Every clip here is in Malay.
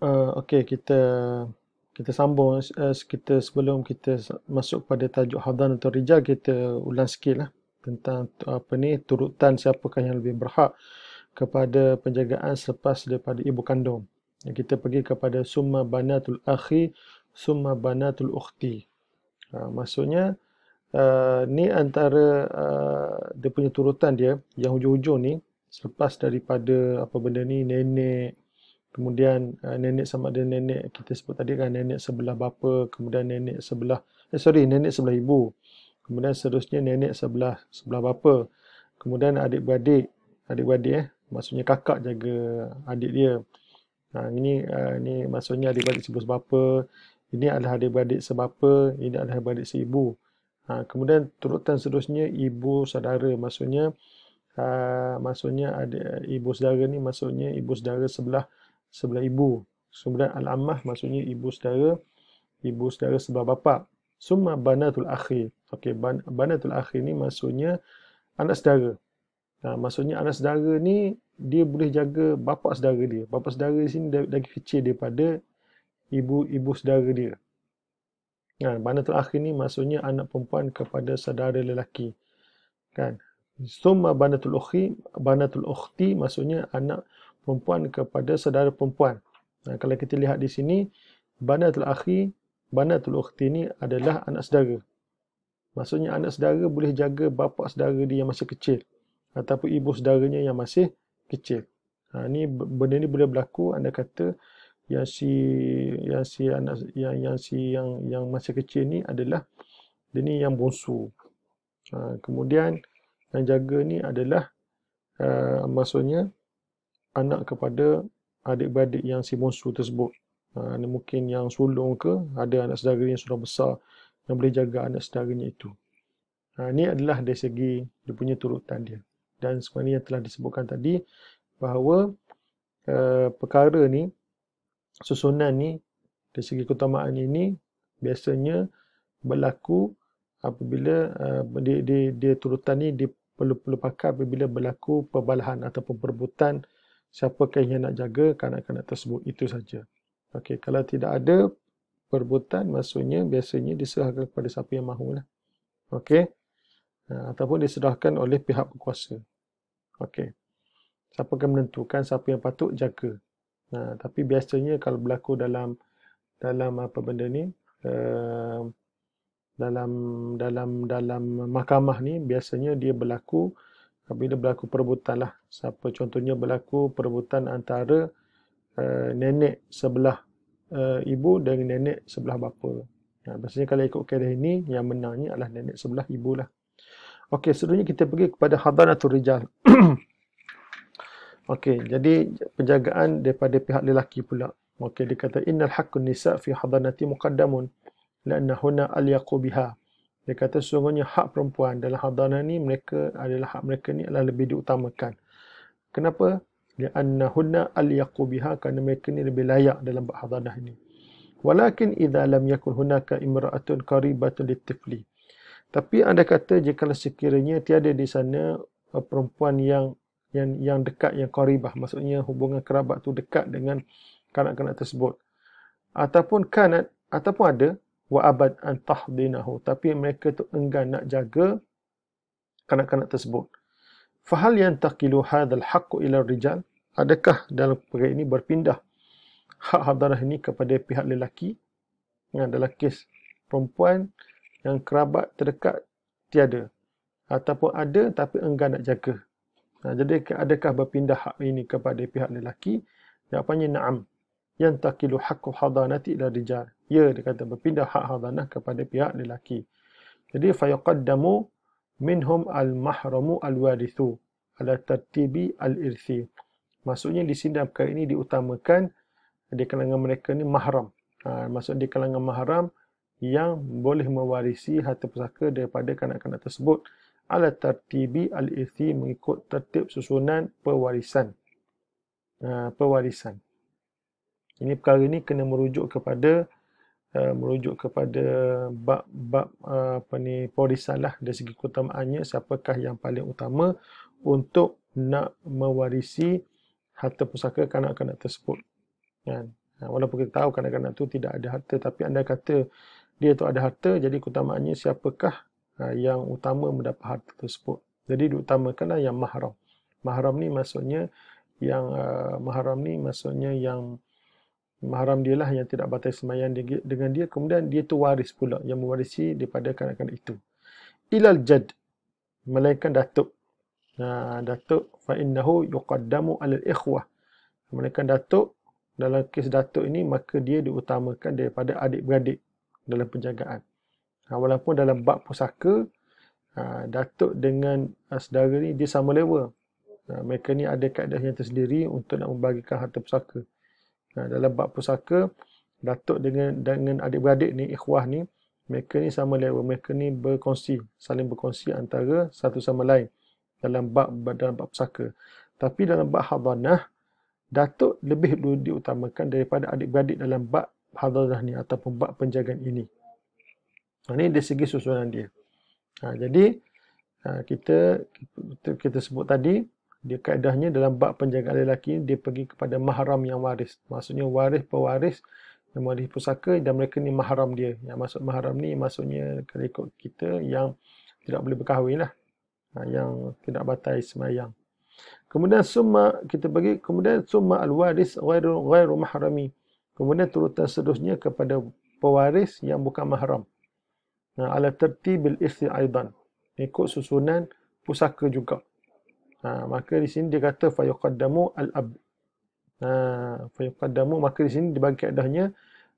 Okey, kita sambung, kita sebelum kita masuk pada tajuk hadanatul rijal, kita ulang sikit lah tentang apa ni, turutan siapakah yang lebih berhak kepada penjagaan selepas daripada ibu kandung. Kita pergi kepada summa banatul akhi, summa banatul ukhti. Maksudnya ni antara dia punya turutan dia yang hujung-hujung ni, selepas daripada apa benda ni, nenek, kemudian nenek sama ada nenek kita sebut tadi kan, nenek sebelah bapa, kemudian nenek sebelah nenek sebelah ibu, kemudian seterusnya nenek sebelah bapa, kemudian adik-beradik maksudnya kakak jaga adik dia. Ini maksudnya adik-beradik sebapa, ini adalah adik-beradik sebapa, ini adalah adik-beradik seibu. Kemudian turutan seterusnya ibu saudara, maksudnya ada ibu saudara ni, maksudnya ibu saudara sebelah ibu. Kemudian al-ammah maksudnya ibu saudara sebelah bapa. Summa banatul akhi. Okey, banatul akhi ni maksudnya anak saudara. Maksudnya anak saudara ni dia boleh jaga bapa saudara dia. Bapa saudara di sini lagi kecil daripada ibu saudara dia. Banatul akhi ni maksudnya anak perempuan kepada saudara lelaki. Kan? Summa banatul ukhti maksudnya anak perempuan kepada saudara perempuan. Kalau kita lihat di sini, banatul akhi, banatul ukhti ni adalah anak saudara. Maksudnya anak saudara boleh jaga bapa saudara dia yang masih kecil ataupun ibu saudaranya yang masih kecil. Benda ni boleh berlaku, anda kata yang masih kecil ni adalah dia ni yang bongsu. Kemudian yang jaga ni adalah maksudnya anak kepada adik-beradik yang si bongsu tersebut. Ini mungkin yang sulung ke, ada anak saudara yang sudah besar yang boleh jaga anak saudaranya itu. Ini adalah dari segi dia punya turutan dia. Dan sebenarnya yang telah disebutkan tadi bahawa perkara ni, susunan ni, dari segi keutamaan ini biasanya berlaku apabila dia turutan ni perlu pakai apabila berlaku perbalahan ataupun perebutan siapakah yang nak jaga kanak-kanak tersebut. Itu saja. Okey, kalau tidak ada perebutan, maksudnya biasanya diserahkan kepada siapa yang mahulah. Okey. Ataupun diserahkan oleh pihak berkuasa. Okey. Siapa akan menentukan siapa yang patut jaga. Tapi biasanya kalau berlaku dalam apa benda ni, dalam mahkamah ni, biasanya dia berlaku apabila berlaku perebutan lah. Contohnya berlaku perebutan antara nenek sebelah ibu dengan nenek sebelah bapa. Biasanya kalau ikut kaedah ini, yang menang ni adalah nenek sebelah ibu lah. Okey, seterusnya kita pergi kepada hadanatul rijal. Okey, jadi penjagaan daripada pihak lelaki pula. Okey, dia kata innal haqqun nisa fi hadanati muqaddamun la'anna huna alyaqu biha. Dia kata sesungguhnya hak perempuan dalam hadanah ni, hak mereka ni adalah lebih diutamakan. Kenapa? Li'anna huna alyaqu biha, kerana mereka ni lebih layak dalam bab hadanah ini. Walakin idza lam yakun hunaka imra'atun qaribatun litifli. Tapi anda kata jika sekiranya tiada di sana perempuan yang dekat, yang qaribah, maksudnya hubungan kerabat tu dekat dengan kanak-kanak tersebut. Ataupun ada wa abad an tahdinahu, tapi mereka tu enggan nak jaga kanak-kanak tersebut. Fahal yantaqilu hadzal haqqu ila rijal? Adakah dalam perkara ini berpindah hak hadanah ini kepada pihak lelaki? Dalam kes perempuan yang kerabat terdekat tiada, ataupun ada tapi enggan nak jaga. Jadi adakah berpindah hak ini kepada pihak lelaki? Jawapannya na'am. Yantaqilu haqqu hadanati ila rijal. Ya, dia kata berpindah hak hadanah kepada pihak lelaki. Jadi fayaqaddamu minhum al-mahramu al-warithu ala tartibi al-irthi. Maksudnya di sini dalam perkara ini diutamakan di kalangan mereka ni mahram. Maksud di kalangan mahram yang boleh mewarisi harta pusaka daripada kanak-kanak tersebut ala tartibi al-irthi, mengikut tertib susunan pewarisan. Ini perkara ini kena merujuk kepada bab pewarisan lah, dari segi keutamaannya siapakah yang paling utama untuk nak mewarisi harta pusaka kanak-kanak tersebut. Walaupun kita tahu kanak-kanak tu tidak ada harta, tapi anda kata dia tu ada harta, jadi keutamaannya siapakah yang utama mendapat harta tersebut. Jadi diutamakanlah yang mahram. Mahram ni maksudnya yang mahram dia lah yang tidak batal sembahyang dengan dia, kemudian dia tu waris pula, yang mewarisi daripada kanak-kanak itu. Ilal jad, melainkan datuk. Datuk fa innahu yuqaddamu alal ikhwah. Melainkan datuk, dalam kes datuk ini maka dia diutamakan daripada adik-beradik dalam penjagaan. Walaupun dalam bab pusaka, datuk dengan saudara ni dia sama level. Mereka ni ada kaedah yang tersendiri untuk nak membagikan harta pusaka. Dalam bab pusaka, datuk dengan adik-beradik ni, ikhwah ni, mereka ni sama level. Mereka ni saling berkongsi antara satu sama lain dalam bab pusaka. Tapi dalam bab hadanah, datuk lebih diutamakan daripada adik-beradik dalam bab hadanah ni ataupun bab penjagaan ini. Ini dari segi susunan dia. Jadi kita sebut tadi, dia kaedahnya dalam bab penjagaan lelaki, dia pergi kepada mahram yang waris. Maksudnya pewaris yang waris pusaka, dan mereka ni mahram dia. Yang maksud mahram ni maksudnya kalau ikut kita yang tidak boleh berkahwin lah. Yang tidak batal sembahyang. Kemudian summa al-waris ghairu mahrami. Kemudian turutan seterusnya kepada pewaris yang bukan mahram. Ala tertibil irthi aidan. Ikut susunan pusaka juga. Maka di sini dia kata fayuqaddamu al-ab. Fayuqaddamu, maka di sini dibagi kaedahnya,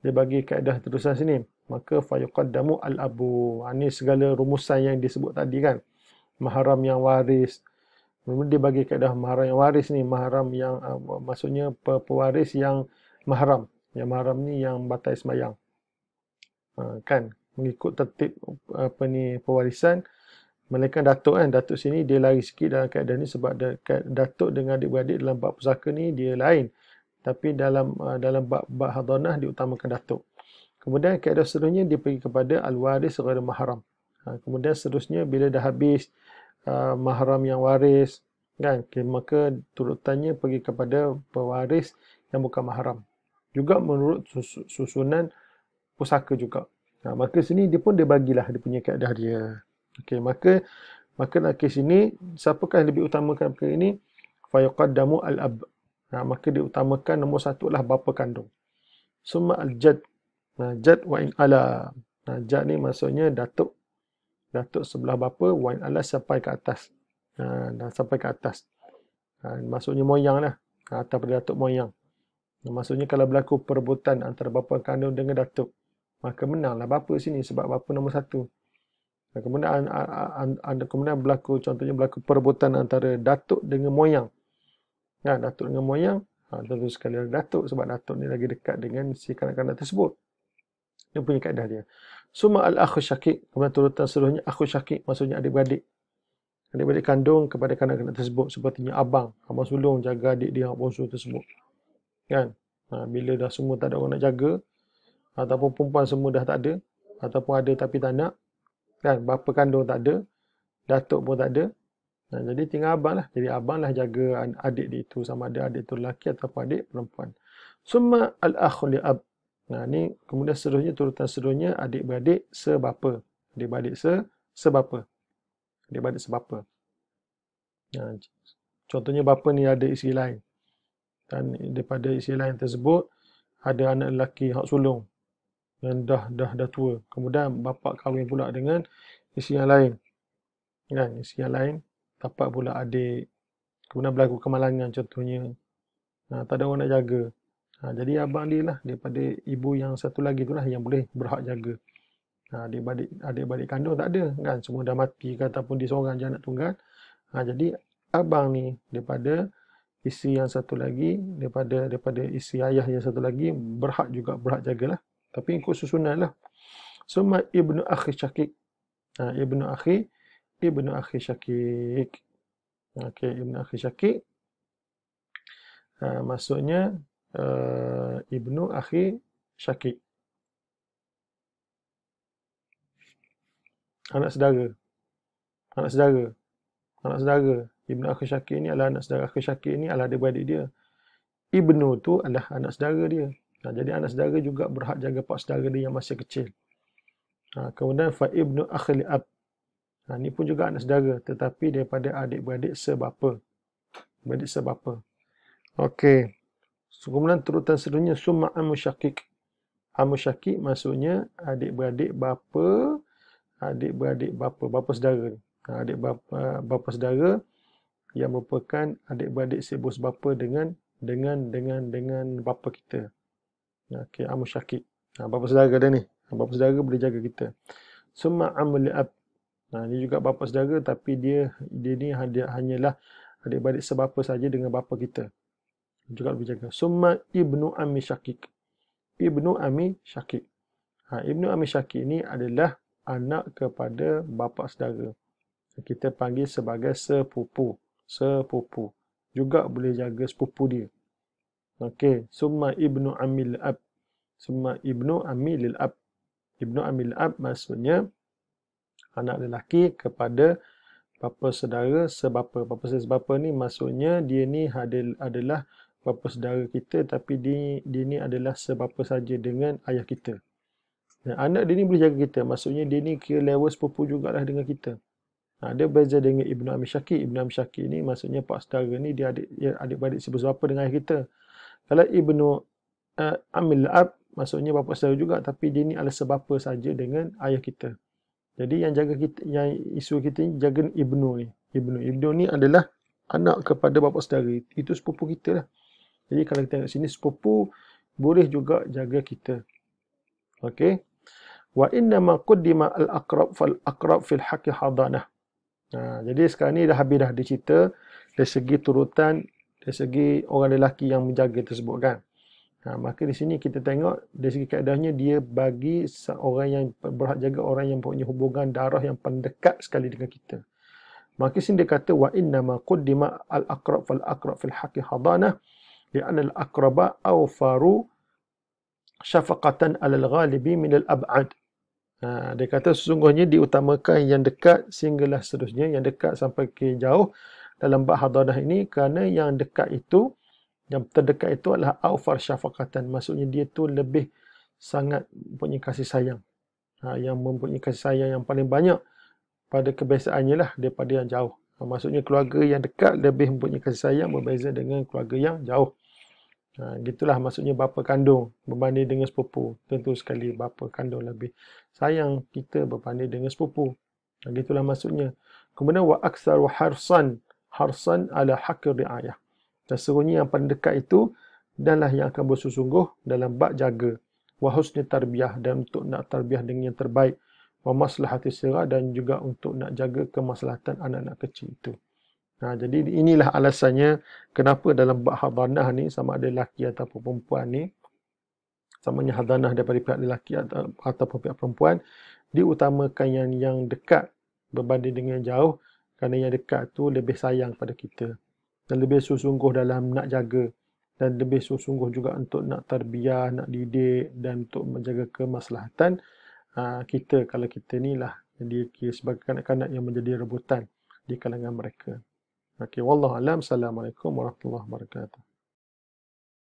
dia bagi kaedah terusan sini. Maka fayuqaddamu al-abu. Ini segala rumusan yang disebut tadi kan. Mahram yang waris. Kemudian dia bagi kaedah mahram yang waris ni, mahram yang maksudnya pewaris yang mahram. Yang mahram ni yang batal sembahyang. Kan, mengikut tertib pewarisan. Melainkan datuk kan, datuk sini dia lari sikit dalam kaedah ni sebab datuk dengan adik-beradik dalam bab pusaka ni dia lain. Tapi dalam bab hadanah diutamakan datuk. Kemudian kaedah seterusnya dia pergi kepada al-waris ghairu mahram. Kemudian seterusnya bila dah habis mahram yang waris kan, maka turutannya pergi kepada pewaris yang bukan mahram. Juga menurut susunan pusaka juga. Maka sini dia pun dia bagilah dia punya kaedah dia. Okey, maka dalam kes ini, siapakah yang lebih utamakan perkara ini? Fayuqaddamu al-ab. Maka diutamakan nombor satu lah bapa kandung. Summa al-jad. Jad wa in ala. Jad ni maksudnya datuk. Datuk sebelah bapa, wa in ala sampai ke atas. Sampai ke atas. Maksudnya moyang lah. Atas pada datuk moyang. Maksudnya kalau berlaku perebutan antara bapa kandung dengan datuk, maka menanglah bapa sini sebab bapa nombor satu. Kemudian contohnya berlaku perebutan antara datuk dengan moyang. Datuk dengan moyang, tentu sekali datuk sebab datuk ni lagi dekat dengan si kanak-kanak tersebut. Dia punya kaedah dia. Summa al-akhu syakik, kemudian turutan seluruhnya akhu syakik, maksudnya adik-beradik. Adik-beradik kandung kepada kanak-kanak tersebut, sepertinya abang sulung jaga adik dia bongsu tersebut. Kan? Bila dah semua tak ada orang nak jaga, ataupun perempuan semua dah tak ada, ataupun ada tapi tak nak, kan, bapa kandung tak ada, datuk pun tak ada. Jadi tinggal abang lah. Jadi abang lah jaga adik dia itu, sama ada adik itu lelaki ataupun adik perempuan. Summa al-akhu li'ab. Ni kemudian seterusnya, turutan seterusnya adik-beradik sebapa. Adik-beradik sebapa. Adik-beradik sebapa. Contohnya bapa ni ada isteri lain. Dan daripada isteri lain tersebut, ada anak lelaki hak sulung. Yang dah tua. Kemudian bapa kahwin pula dengan isteri yang lain. Kan, isteri yang lain dapat pula adik. Kemudian berlaku kemalangan contohnya. Tak ada orang nak jaga. Jadi abang dia lah daripada ibu yang satu lagi tu lah yang boleh berhak jaga. Adik-beradik kandung tak ada kan, semua dah mati ataupun dia seorang je anak tunggal. Jadi abang ni daripada isteri yang satu lagi, daripada isteri ayah yang satu lagi berhak jagalah. Tapi ikut susunan lah. Summa ibnu akhi syakik. Ibnu akhi syakik. Okey, ibnu akhi syakik. Maksudnya ibnu akhi syakik. Anak saudara. Ibnu akhi syakik ni adalah anak saudara. Akhi syakik ni adalah adik-beradik dia. Ibnu tu adalah anak saudara dia. Jadi anak saudara juga berhak jaga pak saudara dia yang masih kecil. Kemudian fa ibnu akhil ab. Ini pun juga anak saudara tetapi daripada adik-beradik sebapa. Beradik sebapa. Okey. Kemudian turutan seterusnya summa ammu syakik. Ammu syakik maksudnya adik-beradik bapa, bapa saudara. Adik bapa saudara yang merupakan adik-beradik ibu sebapa dengan bapa kita. Okey, ammu syakik. Bapa saudara dah ni. Bapa saudara boleh jaga kita. Summa ammu li'ab. Ini juga bapa saudara tapi dia ni hanyalah adik-beradik sebapa saja dengan bapa kita. Juga boleh jaga. Summa ibnu ammi syakik. Ibnu ammi syakik. Ibnu ammi syakik ni adalah anak kepada bapa saudara. Kita panggil sebagai sepupu. Sepupu. Juga boleh jaga sepupu dia. Okey. Summa ibnu ammi lil-ab. Summa ibnu ammi lil-ab. Ibnu ammi lil-ab maksudnya anak lelaki kepada bapa saudara sebapa. Bapa saudara sebapa ni maksudnya dia ni adalah bapa saudara kita tapi dia ni adalah sebapa saja dengan ayah kita. Dan anak dia ni boleh jaga kita. Maksudnya dia ni kira level sepupu jugalah dengan kita. Dia beza dengan Ibnu Ammi Syakik. Ibnu Ammi Syakik ni maksudnya pak saudara ni dia adik-beradik sebapa dengan ayah kita. Kalau Ibnu Ammil Ab maksudnya bapa saudara juga tapi dia ni adalah sebapa saja dengan ayah kita. Jadi yang jaga kita, yang isu kita ni jaga ibnu ni. Ibnu ni adalah anak kepada bapa saudara. Itu sepupu kita lah. Jadi kalau kita tengok sini sepupu boleh juga jaga kita. Okey. Wa inna ma qaddima al-aqrab fal aqrab fil haqqi hadanah. Jadi sekarang ni dah habis dah dicerita dari segi turutan, dari segi orang lelaki yang menjaga tersebut kan. Maka di sini kita tengok dari segi keadaannya dia bagi seorang yang berhak jaga orang yang punya hubungan darah yang paling dekat sekali dengan kita. Maka sini dia kata wa inna ma qaddima al-aqrab fal aqrab fil haqqi hadanah li'anna al-aqraba awfaru syafaqatan 'ala al-ghalibi min al-ab'ad. Dia kata sesungguhnya diutamakan yang dekat sehinggalah seterusnya yang dekat sampai ke jauh dalam bab hadanah ini kerana yang dekat itu yang terdekat itu adalah awfar syafaqatan. Maksudnya dia tu lebih sangat mempunyai kasih sayang. Yang mempunyai kasih sayang yang paling banyak pada kebiasaannya lah daripada yang jauh. Maksudnya keluarga yang dekat lebih mempunyai kasih sayang berbeza dengan keluarga yang jauh. Gitulah maksudnya bapa kandung berbanding dengan sepupu. Tentu sekali bapa kandung lebih sayang kita berbanding dengan sepupu. Gitulah maksudnya. Kemudian wa aktsaru harsan ala haqqi riayah. Dan serunya yang paling dekat itu adalah yang akan bersungguh dalam bab jaga. Wa husni tarbiyah dan untuk nak tarbiyah dengan yang terbaik. Wa maslahati sirah dan juga untuk nak jaga kemaslahatan anak-anak kecil itu. Jadi inilah alasannya kenapa dalam bab hadanah ni sama ada lelaki ataupun perempuan ni samanya hadanah daripada pihak lelaki ataupun pihak perempuan diutamakan yang dekat berbanding dengan jauh kerana yang dekat tu lebih sayang pada kita dan lebih sungguh dalam nak jaga dan lebih sungguh juga untuk nak tarbiyah, nak didik dan untuk menjaga kemaslahatan kita kalau kita ni lah jadi sebagai kanak-kanak yang menjadi rebutan di kalangan mereka. Okey, wallahu alam. Assalamualaikum warahmatullahi wabarakatuh.